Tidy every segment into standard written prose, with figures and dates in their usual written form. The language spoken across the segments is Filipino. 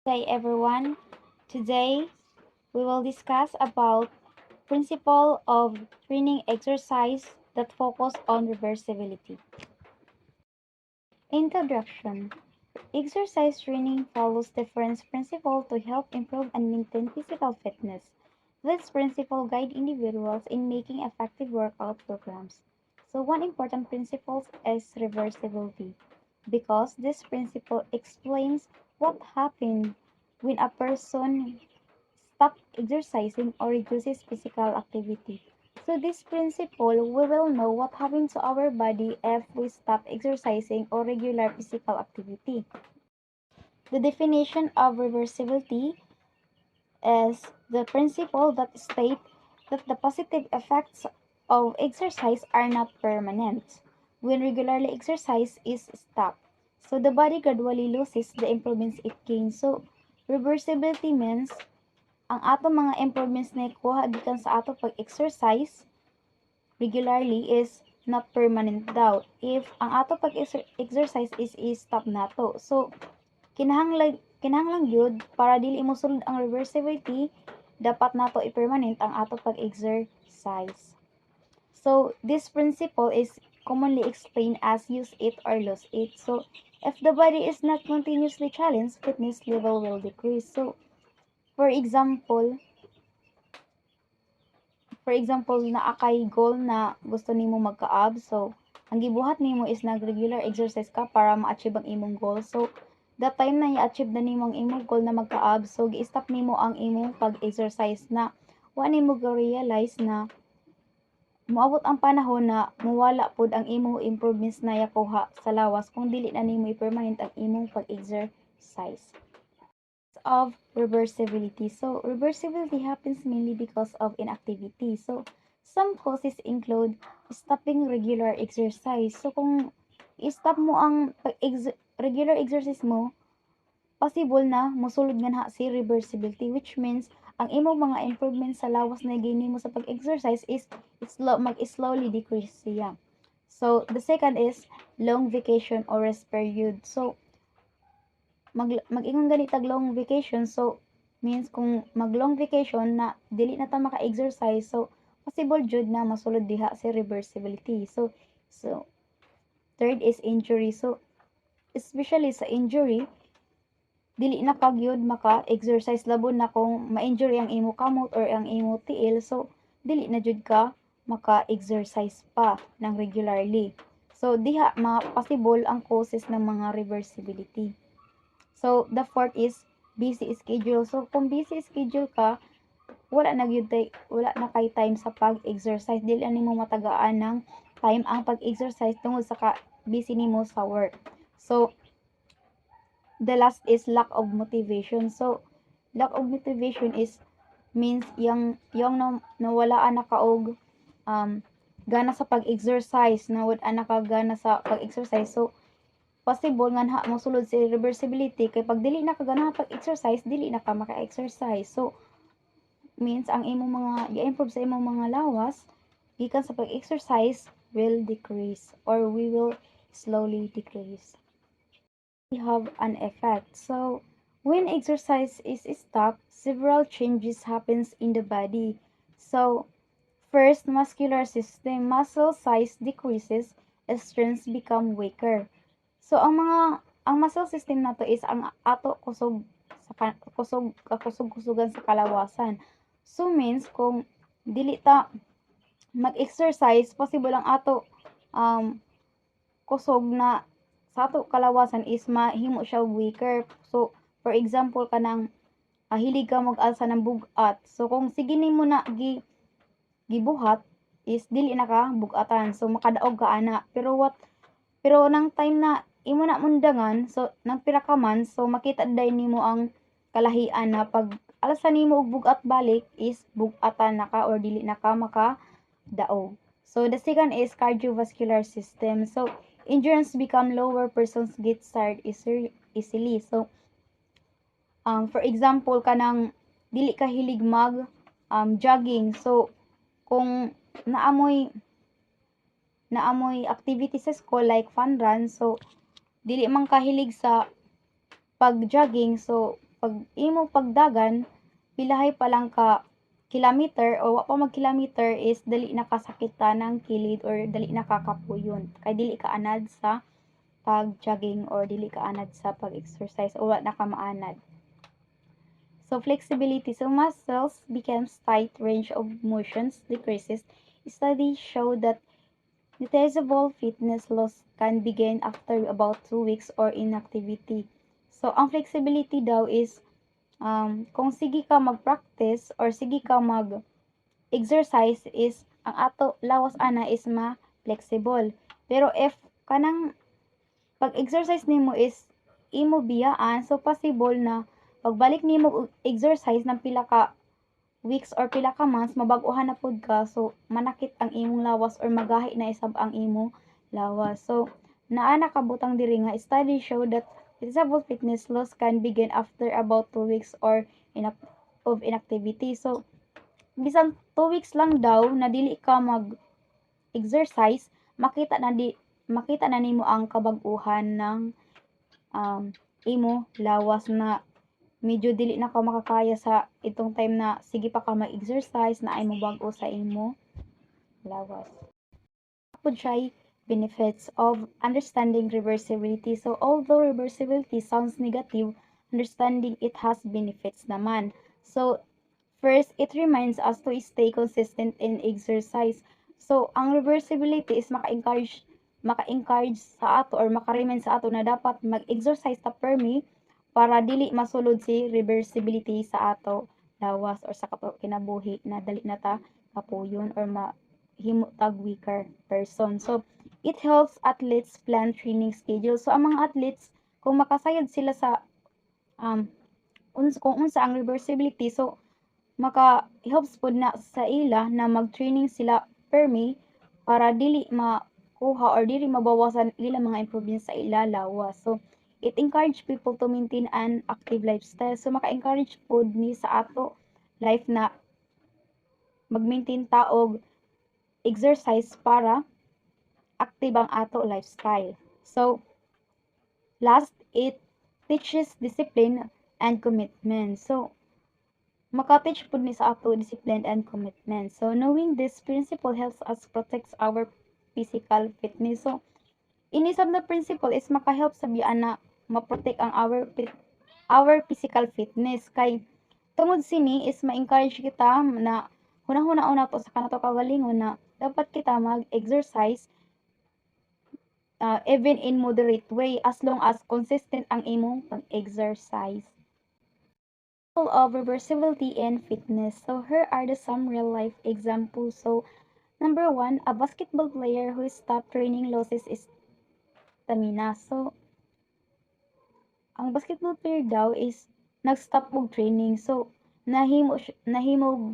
Hey everyone, today we will discuss about principle of training exercise that focus on reversibility. Introduction. Exercise training follows different principles to help improve and maintain physical fitness. This principle guide individuals in making effective workout programs. So one important principle is reversibility because this principle explains what happens when a person stop exercising or reduces physical activity. So this principle, we will know what happens to our body if we stop exercising or regular physical activity. The definition of reversibility is the principle that states that the positive effects of exercise are not permanent when regularly exercise is stopped. So the body gradually loses the improvements it gains. So reversibility means ang ato mga improvements na ikuha gikan sa ato pag-exercise regularly is not permanent daw. If ang ato pag-exercise is i-stop nato. So kinahanglan gyud para dili mosulod ang reversibility, dapat nato i-permanent ang ato pag-exercise. So this principle is commonly explained as use it or lose it. So if the body is not continuously challenged, fitness level will decrease. So for example, naa kay goal na gusto nimo magka-abs. So, ang gibuhat nimo is nag-regular exercise ka para ma-achieve ang imong goal. So, that time na i-achieve na nimo ang imong goal na magka-abs, so gi-stop nimo ang imong pag-exercise na wa nimo ga-realize na moabot ang panahon na mawala pod ang imong improvements na yakuha sa lawas kung dili na nimo i-permanent ang imong pag-exercise. Of reversibility. So reversibility happens mainly because of inactivity. So some causes include stopping regular exercise. So kung i-stop mo ang regular exercise mo, possible na mosulod nga na si reversibility, which means ang imong mga improvements sa lawas na gain mo sa pag-exercise is mag-slowly decrease siya. So the second is long vacation or rest period. So mag-ingon gani tag long vacation, so means kung mag long vacation na dili na ta maka-exercise, so possible jud na masulod diha si reversibility. So third is injury. So especially sa injury, dili na pagyud maka-exercise labon na kung ma-injury ang imo kamot or ang imo tiil, so dili na jud ka maka-exercise pa ng regularly. So diha possible ang causes ng mga reversibility. So, the fourth is busy schedule. So, kung busy schedule ka, wala na kay time sa pag-exercise. Dili nimo matagaan ng time ang pag-exercise tungod sa busy nimo sa work. So, the last is lack of motivation. So, lack of motivation is means yung nawalaan na ka og gana sa pag-exercise, nawala na ka gana sa pag-exercise. So, possible nga na mosulod si reversibility kay pag dili na ka ganahan pag-exercise, dili na ka maka-exercise. So, means ang imong mga i-improve sa imong mga lawas gikan sa pag-exercise will decrease or we will slowly decrease. We have an effect. So, when exercise is stopped, several changes happens in the body. So, first, muscular system, muscle size decreases, strength become weaker. So ang muscle system nato is ang ato kakusog-kusugan sa kalawasan. So means kung dili ta mag-exercise, possible ang ato kusog na sa ato kalawasan is mahimo siya weaker. So for example kanang hilig ka mag-alsa ng bugat. So kung sige nimo na gibuhat is dili na ka bugatan. So makadaog ka ana. Pero nang time na imo na mundangan, so nang pira ka man, so makita day nimo ang kalahian na pag alasan nimo og bugat balik is bugatan na ka or dili na ka makadaog. So the second is cardiovascular system. So endurance become lower, persons get tired easily. So for example kanang dili ka hilig mag jogging. So kung naamoy activities sa school like fun run, so dili man kahilig sa pag-jogging, so pag imo pagdagan pilahay pa lang ka kilometer o wa pa mag-kilometer is dali na kasakita ng kilid or dali na kakapuyon. Kay dili ka anad sa pag-jogging or dili ka anad sa pag-exercise o wa na ka maanad. So flexibility. So muscles becomes tight, range of motions decreases. Studies show that noticeable fitness loss can begin after about 2 weeks or inactivity. So ang flexibility daw is kung sige ka mag-practice or sige ka mag-exercise is ang ato lawas ana is ma-flexible. Pero if kanang pag-exercise nimo is imo biyaan, so possible na pagbalik nimo exercise ng pila ka weeks or pila ka months mabag-ohan na pud ka, so manakit ang imong lawas or magahi na isab ang imong lawas. So naa nakabutang diri nga study show that visible fitness loss can begin after about 2 weeks or of inactivity. So bisan 2 weeks lang daw na dili ka mag-exercise, makita na nimo ang kabag-uhan ng imo lawas na medyo dili na ka makakaya sa itong time na sige pa ka mag-exercise na ay mo bag-o sa imo lawas. Pud siya benefits of understanding reversibility. So although reversibility sounds negative, understanding it has benefits naman. So first, it reminds us to stay consistent in exercise. So ang reversibility is maka-encourage sa ato or maka-remind sa ato na dapat mag-exercise ta permi para dili masulod si reversibility sa ato lawas or sa kinabuhi na dali na ta kapuyon or mahimo tag weaker person. So it helps athletes plan training schedule. So ang mga athletes kung makasayod sila sa kung unsa ang reversibility, so maka-helps pod na sa ila na mag-training sila permi para dili makuha or dili mabawasan ila mga improvements sa ila lawas. So it encourage people to maintain an active lifestyle. So maka-encourage pod ni sa ato life na mag-maintain ta og exercise para active ang ato lifestyle. So last, it teaches discipline and commitment. So maka-teach pod ni sa ato discipline and commitment. So knowing this principle helps us protect our physical fitness. So ini sab na principle is maka-help sa biyan na ma-protect ang our physical fitness kay tungod sini is ma-encourage kita na hunahuna-una to sa kanato kagalingon na dapat kita mag-exercise even in moderate way as long as consistent ang imong pag-exercise. Of reversibility and fitness. So here are some real life examples. So number 1, a basketball player who stopped training loses stamina. So ang basketball player daw is nag-stop og training. So nahimo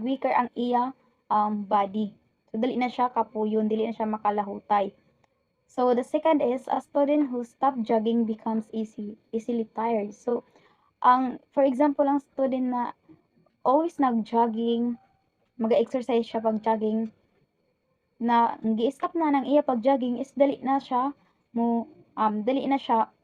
weaker ang iya body. So dili na siya kapuyon, dili na siya makalahutay. So the second is a student who stopped jogging becomes easily tired. So for example, ang student na always nag-jogging, mag-exercise siya pag jogging, na gi-stop na ng iya pag jogging is dali na siya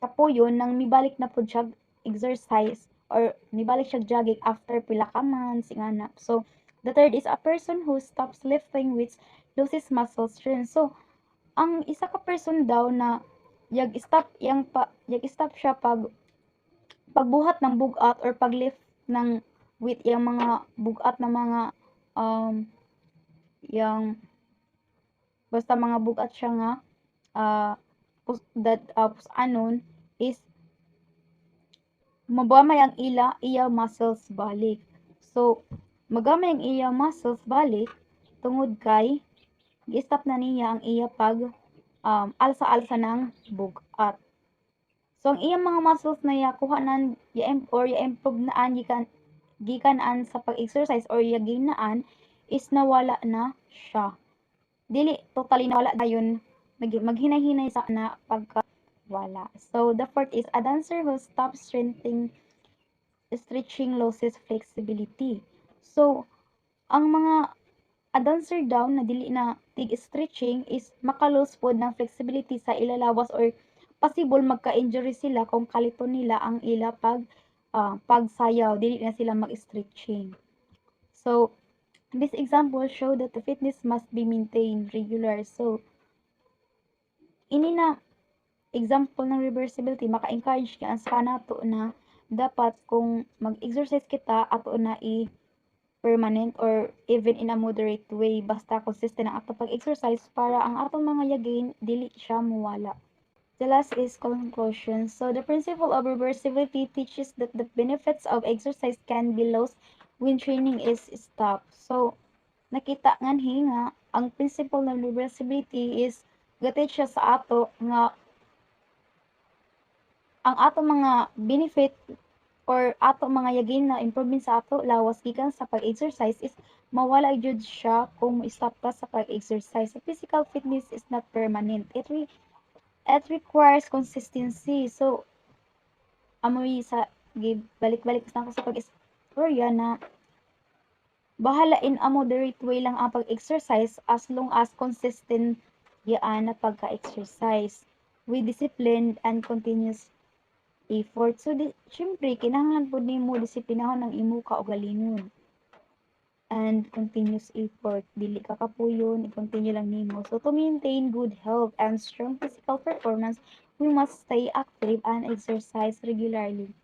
kapuyon nang mibalik na pud siya exercise or mibalik siya jogging after pila ka months ingana. So the third is a person who stops lifting weights loses muscle strength. So ang isa ka person daw na yag-stop siya pagbuhat ng bugat or paglift ng weight yang mga bugat na mga yang basta mga bugat siya nga anon is magamay ang iya muscles balik. So magamay ang iya muscles balik tungod kay gi-stop na niya ang iya pag alsa-alsa ng bugat. So ang iyang mga muscles na yakuhanan ya-improve naan gikan sa pag-exercise or yaginaan is nawala na siya. Dili totally nawala dayon, maghinay-hinay sa na pagkawala. So the fourth is a dancer who stops stretching loses flexibility. So ang mga a dancer daw na dili na tig-stretching is makalose pod ng flexibility sa ilalawas or possible magka-injury sila kung kaliton nila ang ila pag pagsayaw, dili na sila mag-stretching. So, this example show that the fitness must be maintained regular. So, ini na example ng reversibility, maka-encourage ka sa nato na dapat kung mag-exercise kita, ato na permanent or even in a moderate way, basta consistent ang ato pag-exercise para ang atong mga yagain dili siya muwala. The last is conclusion. So the principle of reversibility teaches that the benefits of exercise can be lost when training is stopped. So nakita nganhi nga ang principle ng reversibility is gatid siya sa ato nga ang ato mga benefit or ato mga yagin na improvement sa ato lawas gikan sa pag-exercise is mawala jud siya kung mo-stop ka sa pag-exercise. So, physical fitness is not permanent. It requires consistency. So, amoy sa balik-balik na ako sa pag-istorya na bahala in a moderate way lang ang pag-exercise as long as consistent yaan na pagka-exercise with discipline and continuous effort. So, syempre, kinahanglan po nimo disiplinahon ang imo kaugalingon and continuous effort. Dili ka kapuyon, i-continue lang nimo. So, to maintain good health and strong physical performance, we must stay active and exercise regularly.